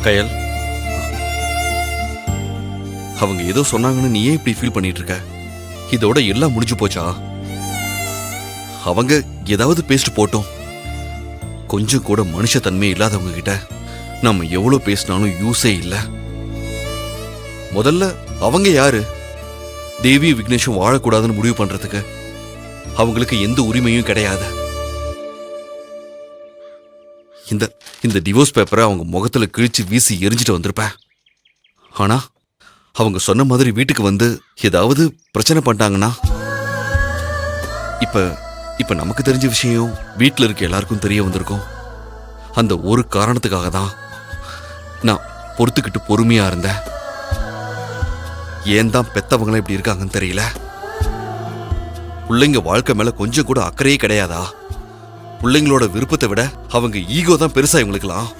கயல், அவங்க ஏதோ சொன்னாங்கன்னு நீ ஏன் இப்படி ஃபீல் பண்ணிட்டு இருக்க? இதோட எல்லாம் முடிஞ்சு போச்சா? அவங்க ஏதாவது பேசிட்டு போட்டோம். கொஞ்சம் கூட மனுஷத்தன்மை இல்லாதவங்க கிட்ட நம்ம எவ்வளவு பேசினாலும் யூஸே இல்ல. முதல்ல அவங்க யாரு? தேவி விக்னேஷும் வாழக்கூடாதுன்னு முடிவு பண்றதுக்கு அவங்களுக்கு எந்த உரிமையும் கிடையாது. இந்த இந்த டிவோர்ஸ் பேப்பரை அவங்க முகத்துல கிழிச்சு வீசி எரிஞ்சிட்டு வந்திருப்பேன். ஆனா அவங்க சொன்ன மாதிரி வீட்டுக்கு வந்து ஏதாவது பிரச்சனை பண்ணிட்டாங்கன்னா, இப்ப நமக்கு தெரிஞ்ச விஷயம் வீட்டில் இருக்க எல்லாருக்கும் தெரிய வந்திருக்கும். அந்த ஒரு காரணத்துக்காக தான் நான் பொறுத்துக்கிட்டு பொறுமையா இருந்தேன். ஏன் தான் பெத்தவங்களாம் இப்படி இருக்காங்கன்னு தெரியல. பிள்ளைங்க வாழ்க்கை மேல கொஞ்சம் கூட அக்கறையே கிடையாதா? பிள்ளைங்களோட விருப்பத்தை விட அவங்க ஈகோ தான் பெருசா இவங்களுக்கலாம்.